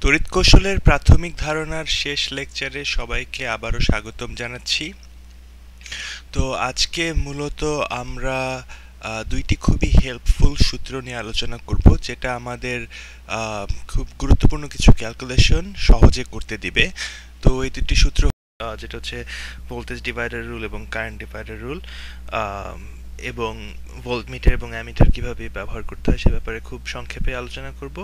তড়িৎ কৌশলের প্রাথমিক ধারণার শেষ লেকচারে সবাইকে আবারও স্বাগতম জানাচ্ছি। তো আজকে মূলত আমরা দুইটি খুবই হেল্পফুল সূত্র নিয়ে আলোচনা করব, যেটা আমাদের খুব গুরুত্বপূর্ণ কিছু ক্যালকুলেশন সহজে করতে দিবে। তো এই দুটি সূত্র যেটা হচ্ছে ভোল্টেজ ডিভাইডার রুল এবং কারেন্ট ডিভাইডার রুল, এবং ভোল্টমিটার এবং অ্যামিটার কিভাবে ব্যবহার করতে হয় সে ব্যাপারে খুব সংক্ষেপে আলোচনা করব।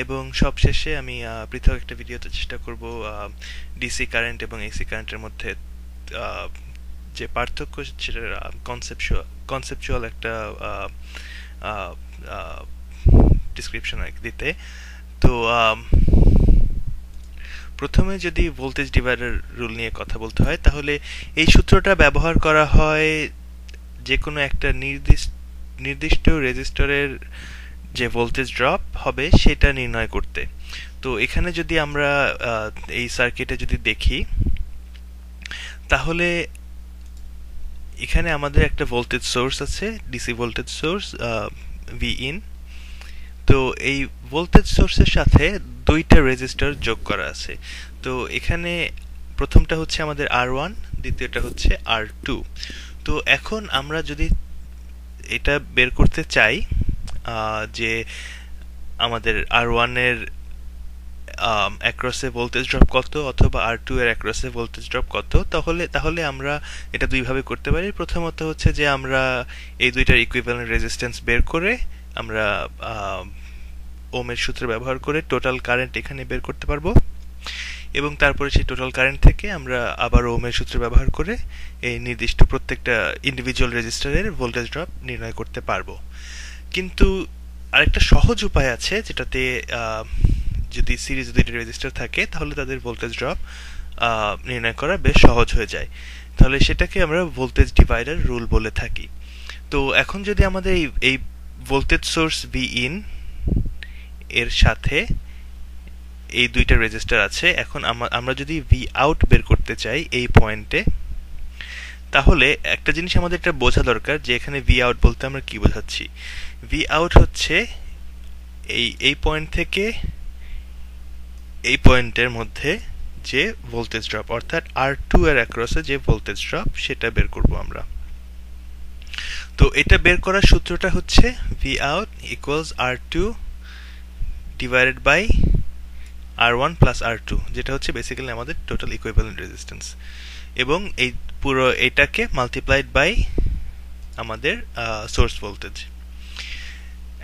এবং সবশেষে আমি পৃথক একটা ভিডিওতে চেষ্টা করব ডিসি কারেন্ট এবং এসি কারেন্টের মধ্যে যে পার্থক্য সেটার কনসেপচুয়াল একটা ডিসক্রিপশন দিতে। তো প্রথমে যদি ভোল্টেজ ডিভাইডার রুল নিয়ে কথা বলতে হয়, তাহলে এই সূত্রটা ব্যবহার করা হয় যে কোনো একটা নির্দিষ্ট রেজিস্টরের যে ভোল্টেজ ড্রপ হবে সেটা নির্ণয় করতে। তো এখানে যদি আমরা এই সার্কিটে যদি দেখি, তাহলে এখানে আমাদের একটা ভোল্টেজ সোর্স আছে, DC voltage source V in. তো এই ভোল্টেজ সোর্সের সাথে দুইটা রেজিস্টর যোগ করা আছে। তো এখানে প্রথমটা হচ্ছে আমাদের R1, দ্বিতীয়টা হচ্ছে R2। তো এখন আমরা যদি এটা বের করতে চাই যে আমাদের R1 এর অ্যাক্রসে ভোল্টেজ ড্রপ কত অথবা R2 এর অ্যাক্রসে ভোল্টেজ ড্রপ কত, তাহলে আমরা এটা দুইভাবে করতে পারি। প্রথমত হচ্ছে যে আমরা এই দুইটার ইকুইভ্যালেন্ট রেজিস্ট্যান্স বের করে আমরা ওহমের সূত্র ব্যবহার করে টোটাল কারেন্ট এখানে বের করতে পারবো, এবং তারপরে সেই টোটাল কারেন্ট থেকে আমরা আবার ওহমের সূত্র ব্যবহার করে এই নির্দিষ্ট প্রত্যেকটা ইন্ডিভিজুয়াল রেজিস্টারের ভোল্টেজ ড্রপ নির্ণয় করতে পারবো। কিন্তু আরেকটা সহজ উপায় আছে, যেটাতে যদি সিরিজ দুইটা রেজিস্টার থাকে তাহলে তাদের ভোল্টেজ ড্রপ নির্ণয় করা বেশ সহজ হয়ে যায়। তাহলে সেটাকে আমরা ভোল্টেজ ডিভাইডার রুল বলে থাকি। তো এখন যদি আমাদের এই ভোল্টেজ সোর্স ভি ইন এর সাথে এই দুইটা রেজিস্টার আছে, এখন আমরা যদি ভি আউট বের করতে চাই এই পয়েন্টে, তাহলে একটা জিনিস আমাদের এটা বোঝা দরকার যে এখানে ভি আউট বলতে আমরা কি বোঝাচ্ছি। ভি আউট হচ্ছে এই পয়েন্ট থেকে এই পয়েন্টের মধ্যে যে ভোল্টেজ ড্রপ, অর্থাৎ R2 এর অ্যাক্রসে যে ভোল্টেজ ড্রপ সেটা বের করব আমরা। তো এটা বের করার সূত্রটা হচ্ছে V out equals R2 divided by R1 plus R2, যেটা হচ্ছে বেসিক্যালি আমাদের টোটাল ইকুইভ্যালেন্ট রেজিস্ট্যান্স, এবং এই পুরো এটাকে মাল্টিপ্লাইড বাই আমাদের সোর্স ভোল্টেজ।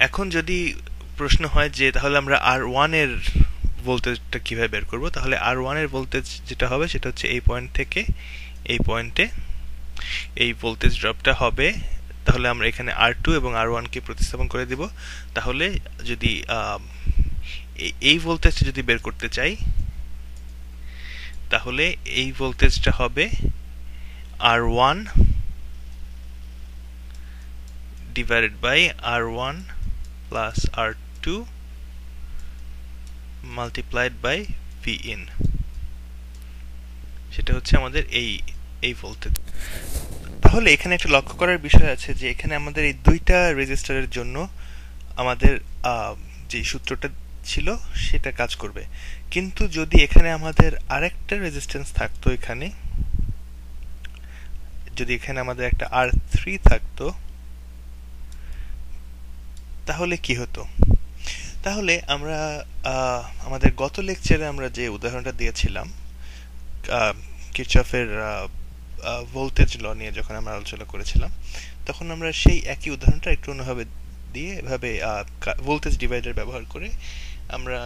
এখন যদি প্রশ্ন হয় যে তাহলে আমরা R1 এর ভোল্টেজটা কিভাবে বের করব, তাহলে R1 এর ভোল্টেজ যেটা হবে সেটা হচ্ছে এই পয়েন্ট থেকে এই পয়েন্টে এই ভোল্টেজ ড্রপটা হবে। তাহলে আমরা এখানে R2 এবং R1 কে প্রতিস্থাপন করে দিব। তাহলে যদি এই ভোল্টেজটা যদি বের করতে চাই, তাহলে এই ভোল্টেজটা হবে R1 divided by R1 plus R2 multiplied by V in, সেটা হচ্ছে আমাদের এই ভোল্টেজ। তাহলে এখানে একটা লক্ষ্য করার বিষয় আছে যে এখানে আমাদের এই দুইটা রেজিস্টারের জন্য আমাদের যে সূত্রটা ছিল সেটা কাজ করবে। কিন্তু যদি এখানে আমাদের আরেকটা রেজিস্ট্যান্স থাকতো, যদি এখানে আমাদের একটা R3 থাকতো, তাহলে কি হতো? তাহলে আমরা আমাদের গত লেকচারে আমরা যে উদাহরণটা দিয়েছিলাম কিরচফের ভোল্টেজ ল নিয়ে যখন আমরা আলোচনা করেছিলাম, তখন আমরা সেই একই উদাহরণটা একটু অন্যভাবে দিয়ে এভাবে ভোল্টেজ ডিভাইডার ব্যবহার করে আমরা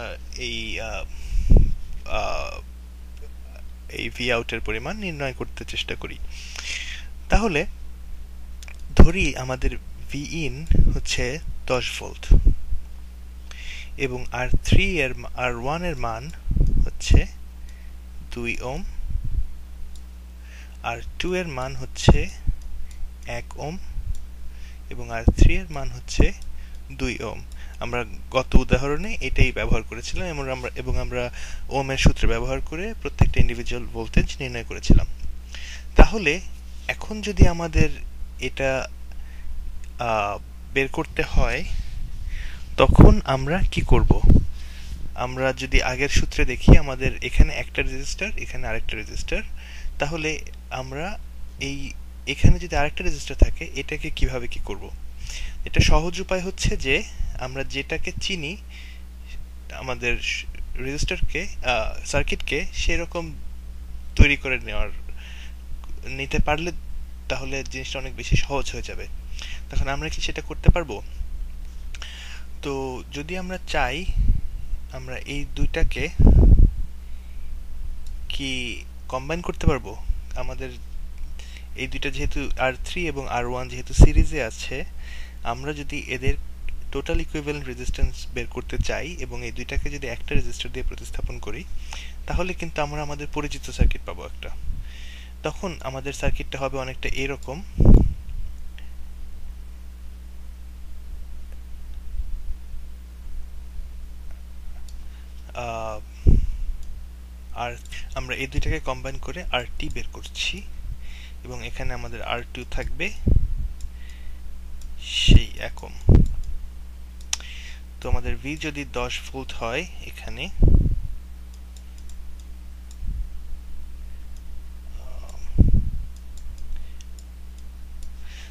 এই ভি আউটের পরিমাণ নির্ণয় করতে চেষ্টা করি। তাহলে ধরি আমাদের ভি ইন হচ্ছে 10 ভোল্ট এবং R1 এর মান হচ্ছে 2 ওহম, R2 এর মান হচ্ছে 1 ওহম এবং R3 এর মান হচ্ছে 2 ওহম। আমরা গত উদাহরণে এটাই ব্যবহার করেছিলাম এবং আমরা ওহমের সূত্র ব্যবহার করে প্রত্যেকটা ইন্ডিভিজুয়াল ভোল্টেজ নির্ণয় করেছিলাম। তাহলে এখন যদি আমাদের এটা বের করতে হয়, তখন আমরা কি করব? আমরা যদি আগের সূত্রে দেখি আমাদের এখানে একটা রেজিস্টার, এখানে আরেকটা রেজিস্টার, তাহলে আমরা এই এখানে যদি আরেকটা রেজিস্টার থাকে এটাকে কিভাবে কি করব? এটা সহজ উপায় হচ্ছে যে আমরা যেটাকে চিনি আমাদের রেজিস্টারকে সার্কিটকে সেরকম তৈরি করে নিতে পারলে তাহলে জিনিসটা অনেক বেশি সহজ হয়ে যাবে। তখন আমরা কি সেটা করতে পারবো? তো যদি আমরা চাই আমরা এই দুইটাকে কি কম্বাইন করতে পারবো। আমাদের এই দুইটা যেহেতু R3 এবং R1 যেহেতু সিরিজে আছে, আমরা যদি এদের টোটাল ইকুইভ্যালেন্ট রেজিস্ট্যান্স বের করতে চাই এবং এই দুইটাকে যদি একটা রেজিস্টার দিয়ে প্রতিস্থাপন করি, তাহলে কিন্তু আমরা আমাদের পরিচিত সার্কিট পাবো একটা। তখন আমাদের সার্কিটটা হবে অনেকটা এরকম। আর আমরা এই দুইটাকে কম্বাইন করে RT বের করছি এবং এখানে আমাদের R2 থাকবে সেই একম। তো আমাদের V যদি 10 ভোল্ট হয় এখানে,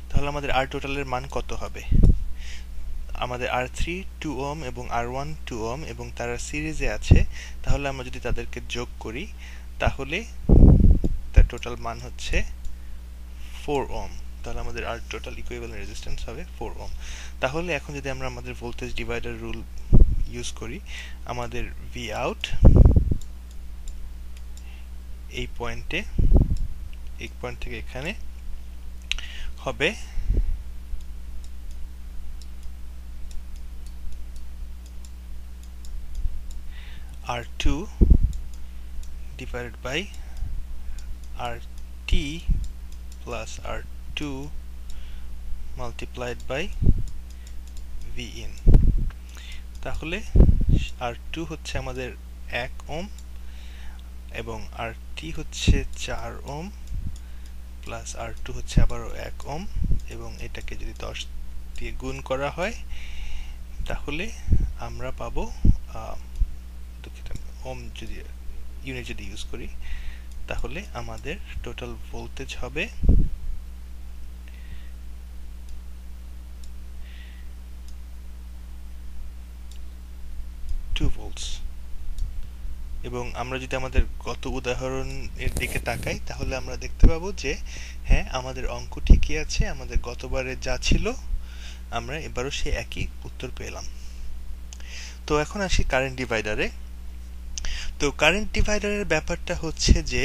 তাহলে আমাদের R টোটালের মান কত হবে? আমাদের R3 2 ওহম এবং R1 2 ওহম এবং তারা সিরিজে আছে, তাহলে আমরা যদি তাদেরকে যোগ করি তাহলে তার টোটাল মান হচ্ছে 4 ওহম। তাহলে আমাদের R টোটাল ইকুইভ্যালেন্ট রেজিস্ট্যান্স হবে 4 ওহম। তাহলে এখন যদি আমরা আমাদের ভোল্টেজ ডিভাইডার রুল ইউজ করি, আমাদের V আউট এই পয়েন্টে, এই পয়েন্ট থেকে এখানে হবে R2 divided by RT plus R2 multiplied by Vin। তাহলে R2 হচ্ছে আমাদের 1 ওহম এবং RT হচ্ছে 4 ওহম প্লাস R2 হচ্ছে আবারও 1 ওহম এবং এটাকে যদি 10 দিয়ে গুণ করা হয় তাহলে আমরা পাবো ওহম যদি ইউনিট যদি ইউজ করি তাহলে আমাদের টোটাল ভোল্টেজ হবে 2 ভোল্টস। এবং আমরা যদি আমাদের গত উদাহরণের দিকে তাকাই তাহলে আমরা দেখতে পাবো যে হ্যাঁ, আমাদের অঙ্ক ঠিকই আছে, আমাদের গতবারে যা ছিল আমরা এবারও সেই একই উত্তর পেলাম। তো এখন আসি কারেন্ট ডিভাইডারে। তো কারেন্ট ডিভাইডারের ব্যাপারটা হচ্ছে যে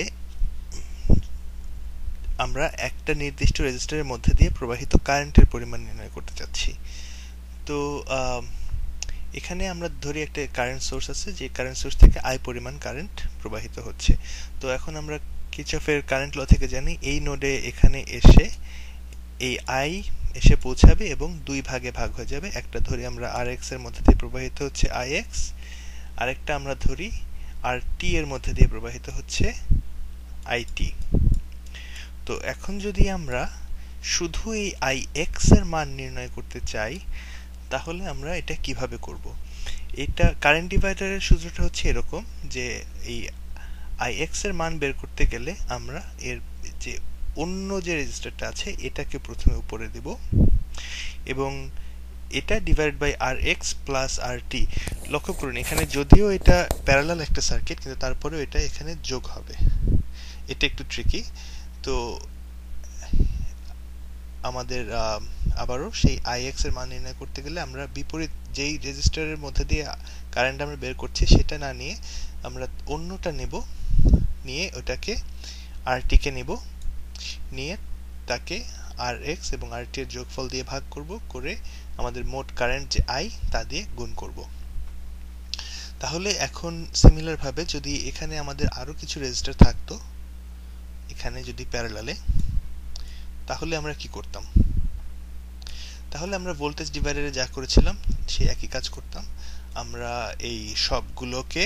আমরা একটা নির্দিষ্ট রেজিস্টারের মধ্যে দিয়ে প্রবাহিত কারেন্টের পরিমাণ নির্ণয় করতে চাচ্ছি। তো এখানে আমরা ধরি একটা কারেন্ট সোর্স আছে, যে কারেন্ট সোর্স থেকে I পরিমাণ কারেন্ট প্রবাহিত হচ্ছে। তো এখন আমরা কিরচফের কারেন্ট ল থেকে জানি এই নোডে এখানে এসে এই I এসে পৌঁছাবে এবং দুই ভাগে ভাগ হয়ে যাবে। একটা ধরি আমরা Rx এর মধ্যে দিয়ে প্রবাহিত হচ্ছে Ix, আরেকটা আমরা ধরি RT এর মধ্যে দিয়ে প্রবাহিত হচ্ছে IT। তো এখন যদি আমরা শুধু এই Ix এর মান নির্ণয় করতে চাই তাহলে আমরা এটা কিভাবে করব? এটা কারেন্ট ডিভাইডারের সূত্রটা হচ্ছে এরকম যে এই Ix এর মান বের করতে গেলে আমরা এর যে অন্য যে রেজিস্টারটা আছে এটাকে প্রথমে উপরে দেব এবং এটা divide by Rx plus RT। লক্ষ্য করুন এখানে যদিও এটা প্যারালাল একটা সার্কিট কিন্তু তারপরেও এটা এখানে যোগ হবে, এটা একটু ট্রিকি। তো আমাদের আবারও সেই Ix এর মান নির্ণয় করতে গেলে আমরা বিপরীত যেই রেজিস্টারের মধ্যে দিয়ে কারেন্ট আমরা বের করছি সেটা না নিয়ে আমরা অন্যটা নেব, নিয়ে ওটাকে RT কে নেব, নিয়ে তাকে Rx এবং RT এর যোগফল দিয়ে ভাগ করব, করে আমাদের মোট কারেন্ট যে I তা দিয়ে গুণ করব। তাহলে এখন সিমিলার ভাবে যদি এখানে আমাদের আরো কিছু রেজিস্টার থাকতো এখানে যদি প্যারালালে, তাহলে আমরা কি করতাম? তাহলে আমরা ভোল্টেজ ডিভাইডারে যা করেছিলাম সেই একই কাজ করতাম। আমরা এই সবগুলোকে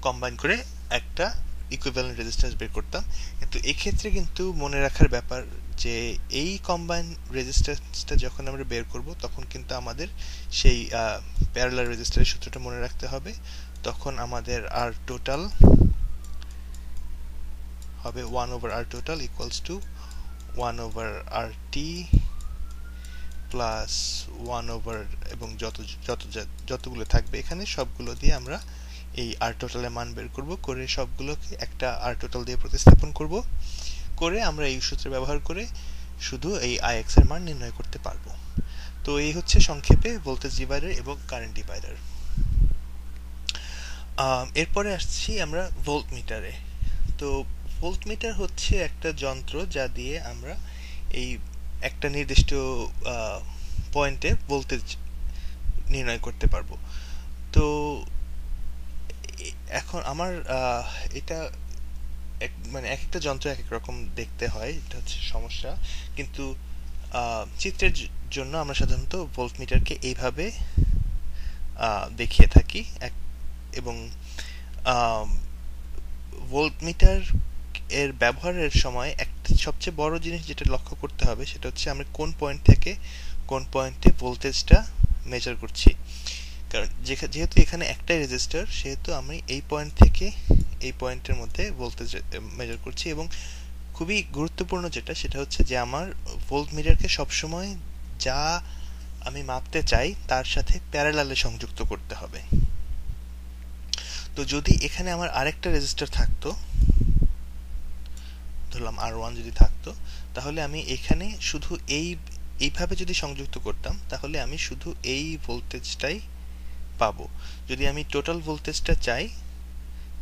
কম্বাইন করে একটা ইকুইভ্যালেন্ট রেজিস্ট্যান্স বের করতাম। কিন্তু এক্ষেত্রে কিন্তু মনে রাখার ব্যাপার যে এই কম্বাইন রেজিস্ট্যান্সটা যখন আমরা বের করব তখন কিন্তু আমাদের সেই প্যারালাল রেজিস্ট্যান্সের সূত্রটা মনে রাখতে হবে। তখন আমাদের আর টোটাল হবে 1/r total equals to 1/rt plus 1/, এবং যতগুলো থাকবে এখানে সবগুলো দিয়ে আমরা এই আর টোটালের মান বের করব, করে সবগুলোকে একটা আর টোটাল দিয়ে প্রতিস্থাপন করব, করে আমরা এই সূত্র ব্যবহার করে শুধু এই ix এর মান নির্ণয় করতে পারবো। তো এই হচ্ছে সংক্ষেপে ভোল্টেজ ডিভাইডার এবং কারেন্ট ডিভাইডার। এরপরে আসছি আমরা ভোল্টমিটারে। তো ভোল্টমিটার হচ্ছে একটা যন্ত্র যা দিয়ে আমরা এই একটা নির্দিষ্ট পয়েন্টে ভোল্টেজ নির্ণয় করতে পারবো। তো এখন আমার এটা মানে এক একটা যন্ত্র এক এক রকম দেখতে হয়, এটা হচ্ছে সমস্যা। কিন্তু চিত্রের জন্য আমরা সাধারণত ভোল্টমিটারকে এইভাবে দেখিয়ে থাকি। এবং ভোল্টমিটার এর ব্যবহারের সময় একটা সবচেয়ে বড় জিনিস যেটা লক্ষ্য করতে হবে সেটা হচ্ছে আমরা কোন পয়েন্ট থেকে কোন পয়েন্টে ভোল্টেজটা মেজার করছি। কারণ যেহেতু এখানে একটাই রেজিস্টার, সেহেতু আমি এই পয়েন্ট থেকে এই পয়েন্টের মধ্যে ভোল্টেজ মেজার করছি। এবং খুবই গুরুত্বপূর্ণ যেটা সেটা হচ্ছে যে আমার ভোল্টমিটারকে সবসময় যা আমি মাপতে চাই তার সাথে প্যারালালে সংযুক্ত করতে হবে। তো যদি এখানে আমার আরেকটা রেজিস্টার থাকতো, ধরলাম R1 যদি থাকতো, তাহলে আমি এখানে শুধু এইভাবে যদি সংযুক্ত করতাম তাহলে আমি শুধু এই ভোল্টেজটাই পাবো। যদি আমি টোটাল ভোল্টেজটা চাই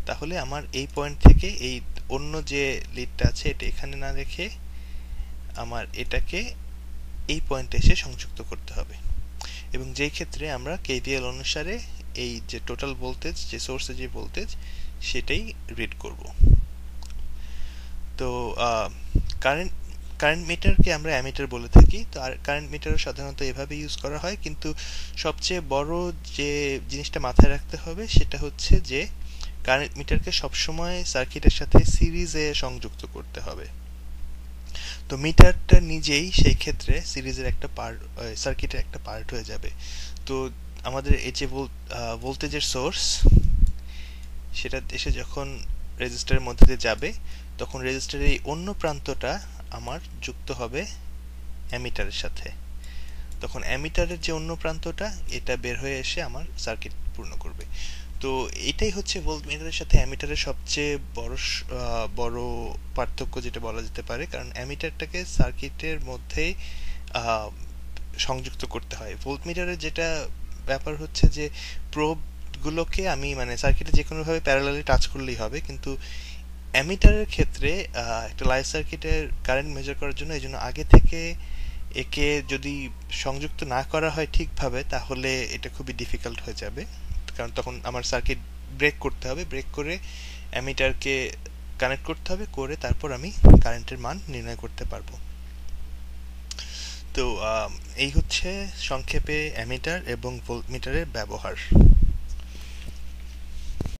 তাহলে আমার এই পয়েন্ট থেকে এই অন্য যে লিডটা আছে এটা এখানে না রেখে আমার এটাকে এই পয়েন্টে এসে সংযুক্ত করতে হবে। এবং যেই ক্ষেত্রে আমরা KVL অনুসারে এই যে টোটাল ভোল্টেজ, যে সোর্সে যে ভোল্টেজ, সেটাই রিড করব। তো কারেন্ট মিটারকে আমরা অ্যামিটার বলে থাকি। তো আর কারেন্ট মিটারও সাধারণত এভাবে ইউজ করা হয়, কিন্তু সবচেয়ে বড় যে জিনিসটা মাথায় রাখতে হবে সেটা হচ্ছে যে কারেন্ট মিটারকে সবসময় সার্কিটের সাথে সিরিজে সংযুক্ত করতে হবে। তো মিটারটা নিজেই সেই ক্ষেত্রে সিরিজের একটা পার্ট, সার্কিটের একটা পার্ট হয়ে যাবে। তো আমাদের এই যে ভোল্টেজের সোর্স, সেটা এসে যখন রেজিস্টারের মধ্যে দিয়ে যাবে তখন রেজিস্টারের এই অন্য প্রান্তটা আমার যুক্ত হবে অ্যামিটারের সাথে। তখন অ্যামিটারের যে অন্য প্রান্তটা এটা বের হয়ে এসে আমার সার্কিট পূর্ণ করবে। তো এটাই হচ্ছে ভোল্টমিটারের সাথে অ্যামিটারের সবচেয়ে বড় পার্থক্য যেটা বলা যেতে পারে। কারণ অ্যামিটারটাকে সার্কিটের মধ্যেই সংযুক্ত করতে হয়। ভোল্টমিটারের যেটা ব্যাপার হচ্ছে যে প্রোবগুলোকে আমি মানে সার্কিটে যে কোনোভাবে প্যারালালি টাচ করলেই হবে, কিন্তু অ্যামিটারের ক্ষেত্রে একটা লাইভ সার্কিটের কারেন্ট মেজার করার জন্য এই জন্য আগে থেকে একে যদি সংযুক্ত না করা হয় ঠিকভাবে তাহলে এটা খুবই ডিফিকাল্ট হয়ে যাবে। কারণ তখন আমার সার্কিট ব্রেক করতে হবে, ব্রেক করে অ্যামিটারকে কানেক্ট করতে হবে, করে তারপর আমি কারেন্টের মান নির্ণয় করতে পারবো। তো এই হচ্ছে সংক্ষেপে অ্যামিটার এবং ভোল্টমিটারের ব্যবহার।